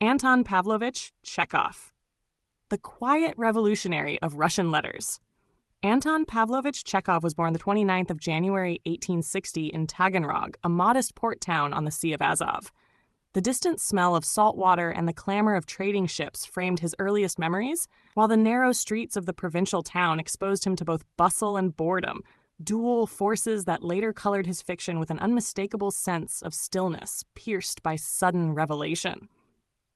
Anton Pavlovich Chekhov, the quiet revolutionary of Russian letters. Anton Pavlovich Chekhov was born the 29th of January 1860 in Taganrog, a modest port town on the Sea of Azov. The distant smell of salt water and the clamor of trading ships framed his earliest memories, while the narrow streets of the provincial town exposed him to both bustle and boredom, dual forces that later colored his fiction with an unmistakable sense of stillness, pierced by sudden revelation.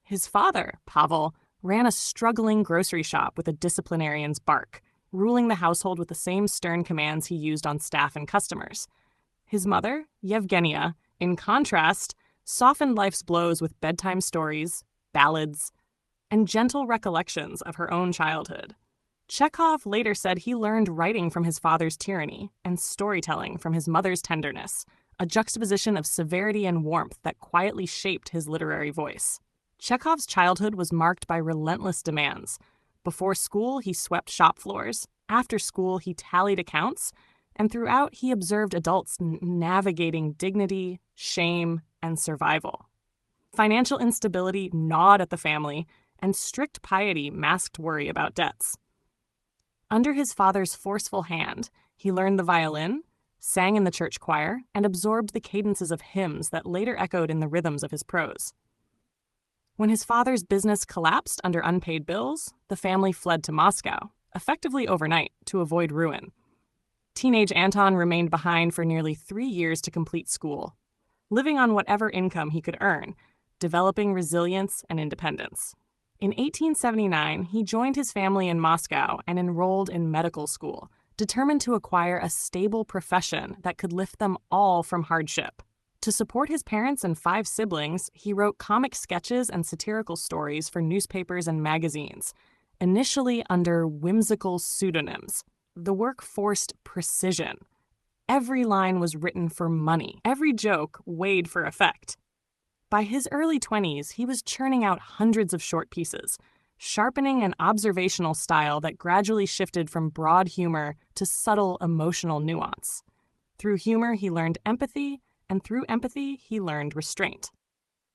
His father, Pavel, ran a struggling grocery shop with a disciplinarian's bark, ruling the household with the same stern commands he used on staff and customers. His mother, Yevgeniya, in contrast, softened life's blows with bedtime stories, ballads, and gentle recollections of her own childhood. Chekhov later said he learned writing from his father's tyranny and storytelling from his mother's tenderness, a juxtaposition of severity and warmth that quietly shaped his literary voice. Chekhov's childhood was marked by relentless demands. Before school, he swept shop floors. After school, he tallied accounts. And throughout, he observed adults navigating dignity, shame, and survival. Financial instability gnawed at the family, and strict piety masked worry about debts. Under his father's forceful hand, he learned the violin, sang in the church choir, and absorbed the cadences of hymns that later echoed in the rhythms of his prose. When his father's business collapsed under unpaid bills, the family fled to Moscow, effectively overnight, to avoid ruin. Teenage Anton remained behind for nearly 3 years to complete school, living on whatever income he could earn, developing resilience and independence. In 1879, he joined his family in Moscow and enrolled in medical school, determined to acquire a stable profession that could lift them all from hardship. To support his parents and 5 siblings, he wrote comic sketches and satirical stories for newspapers and magazines, initially under whimsical pseudonyms. The work forced precision. Every line was written for money. Every joke weighed for effect. By his early 20s, he was churning out hundreds of short pieces, sharpening an observational style that gradually shifted from broad humor to subtle emotional nuance. Through humor, he learned empathy, and through empathy, he learned restraint.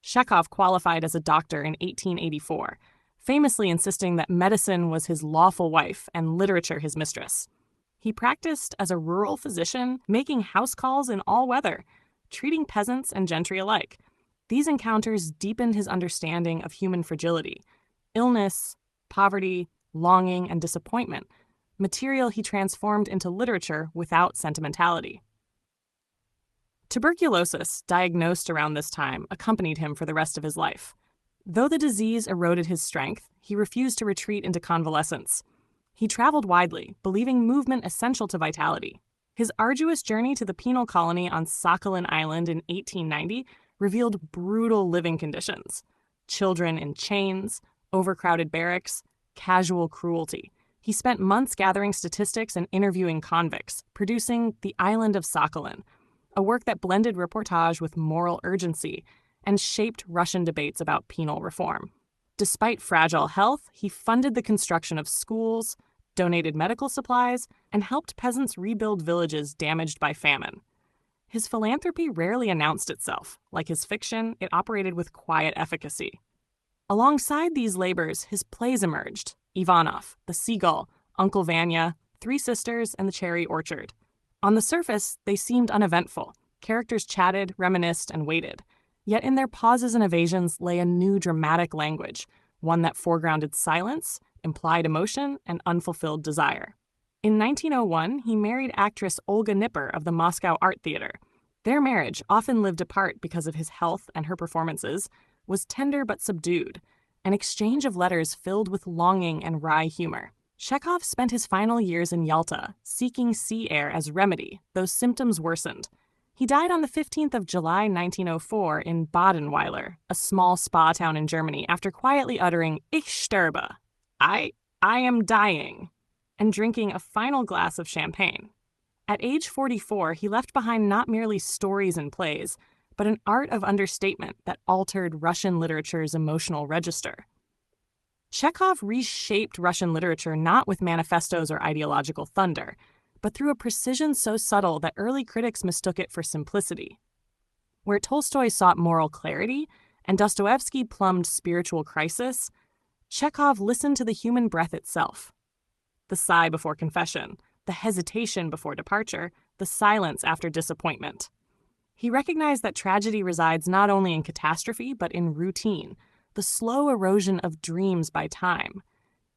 Chekhov qualified as a doctor in 1884, famously insisting that medicine was his lawful wife and literature his mistress. He practiced as a rural physician, making house calls in all weather, treating peasants and gentry alike. These encounters deepened his understanding of human fragility, illness, poverty, longing, and disappointment, material he transformed into literature without sentimentality. Tuberculosis, diagnosed around this time, accompanied him for the rest of his life. Though the disease eroded his strength, he refused to retreat into convalescence. He traveled widely, believing movement essential to vitality. His arduous journey to the penal colony on Sakhalin Island in 1890 revealed brutal living conditions: children in chains, overcrowded barracks, casual cruelty. He spent months gathering statistics and interviewing convicts, producing The Island of Sakhalin, a work that blended reportage with moral urgency and shaped Russian debates about penal reform. Despite fragile health, he funded the construction of schools, donated medical supplies, and helped peasants rebuild villages damaged by famine. His philanthropy rarely announced itself. Like his fiction, it operated with quiet efficacy. Alongside these labors, his plays emerged: Ivanov, The Seagull, Uncle Vanya, Three Sisters, and The Cherry Orchard. On the surface, they seemed uneventful. Characters chatted, reminisced, and waited. Yet in their pauses and evasions lay a new dramatic language, one that foregrounded silence, implied emotion, and unfulfilled desire. In 1901, he married actress Olga Nipper of the Moscow Art Theater. Their marriage, often lived apart because of his health and her performances, was tender but subdued, an exchange of letters filled with longing and wry humor. Chekhov spent his final years in Yalta, seeking sea air as remedy, though symptoms worsened. He died on the 15th of July 1904 in Badenweiler, a small spa town in Germany, after quietly uttering "Ich sterbe," I am dying, and drinking a final glass of champagne. At age 44, he left behind not merely stories and plays, but an art of understatement that altered Russian literature's emotional register. Chekhov reshaped Russian literature not with manifestos or ideological thunder, but through a precision so subtle that early critics mistook it for simplicity. Where Tolstoy sought moral clarity and Dostoevsky plumbed spiritual crisis, Chekhov listened to the human breath itself. The sigh before confession, the hesitation before departure, the silence after disappointment. He recognized that tragedy resides not only in catastrophe, but in routine, the slow erosion of dreams by time.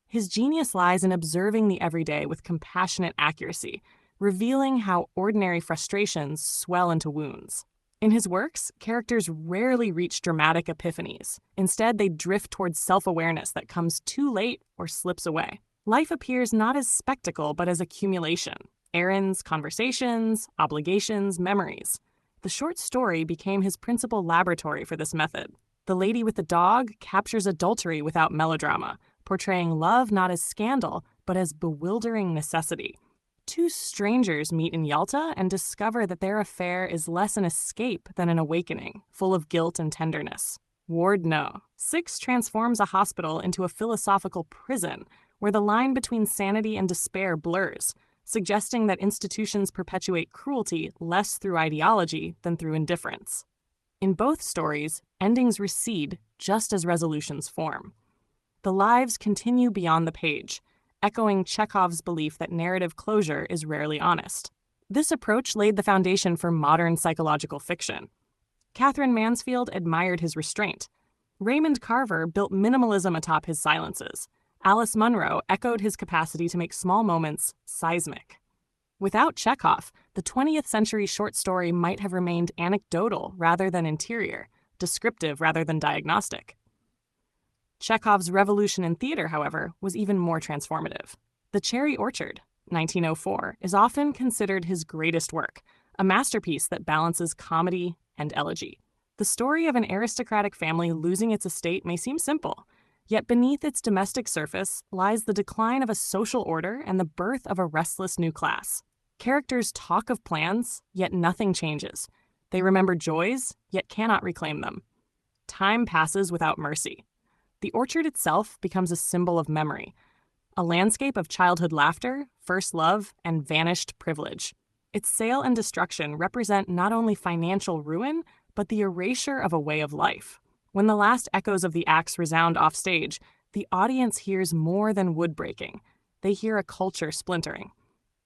His genius lies in observing the everyday with compassionate accuracy, revealing how ordinary frustrations swell into wounds. In his works, characters rarely reach dramatic epiphanies. Instead, they drift towards self-awareness that comes too late or slips away. Life appears not as spectacle, but as accumulation. Errands, conversations, obligations, memories. The short story became his principal laboratory for this method. The Lady with the Dog captures adultery without melodrama, portraying love not as scandal, but as bewildering necessity. Two strangers meet in Yalta and discover that their affair is less an escape than an awakening, full of guilt and tenderness. Ward No. 6 transforms a hospital into a philosophical prison, where the line between sanity and despair blurs, suggesting that institutions perpetuate cruelty less through ideology than through indifference. In both stories, endings recede just as resolutions form. The lives continue beyond the page, echoing Chekhov's belief that narrative closure is rarely honest. This approach laid the foundation for modern psychological fiction. Catherine Mansfield admired his restraint. Raymond Carver built minimalism atop his silences. Alice Munro echoed his capacity to make small moments seismic. Without Chekhov, the 20th century short story might have remained anecdotal rather than interior, descriptive rather than diagnostic. Chekhov's revolution in theater, however, was even more transformative. The Cherry Orchard, 1904, is often considered his greatest work, a masterpiece that balances comedy and elegy. The story of an aristocratic family losing its estate may seem simple, yet beneath its domestic surface lies the decline of a social order and the birth of a restless new class. Characters talk of plans, yet nothing changes. They remember joys, yet cannot reclaim them. Time passes without mercy. The orchard itself becomes a symbol of memory, a landscape of childhood laughter, first love, and vanished privilege. Its sale and destruction represent not only financial ruin, but the erasure of a way of life. When the last echoes of the axe resound offstage, the audience hears more than wood breaking. They hear a culture splintering.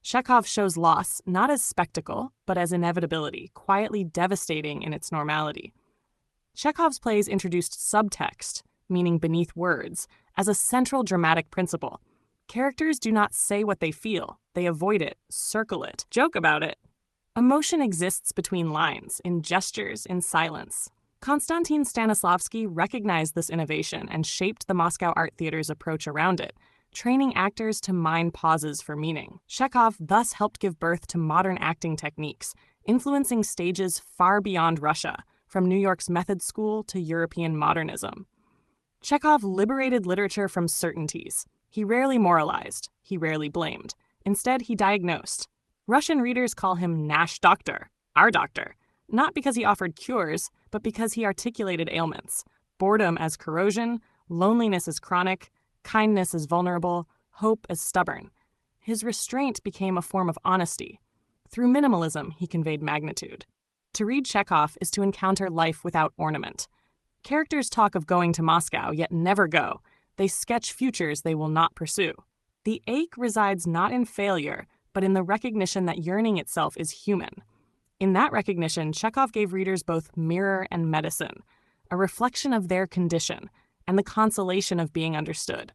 Chekhov shows loss not as spectacle, but as inevitability, quietly devastating in its normality. Chekhov's plays introduced subtext, meaning beneath words, as a central dramatic principle. Characters do not say what they feel. They avoid it, circle it, joke about it. Emotion exists between lines, in gestures, in silence. Konstantin Stanislavski recognized this innovation and shaped the Moscow Art Theater's approach around it, training actors to mine pauses for meaning. Chekhov thus helped give birth to modern acting techniques, influencing stages far beyond Russia, from New York's method school to European modernism. Chekhov liberated literature from certainties. He rarely moralized, he rarely blamed. Instead, he diagnosed. Russian readers call him Nash Doctor, our doctor, not because he offered cures, but because he articulated ailments, boredom as corrosion, loneliness as chronic, kindness as vulnerable, hope as stubborn. His restraint became a form of honesty. Through minimalism, he conveyed magnitude. To read Chekhov is to encounter life without ornament. Characters talk of going to Moscow, yet never go. They sketch futures they will not pursue. The ache resides not in failure, but in the recognition that yearning itself is human. In that recognition, Chekhov gave readers both mirror and medicine, a reflection of their condition, and the consolation of being understood.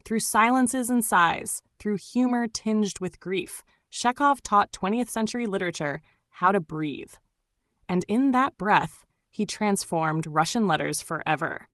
Through silences and sighs, through humor tinged with grief, Chekhov taught 20th century literature how to breathe. And in that breath, he transformed Russian letters forever.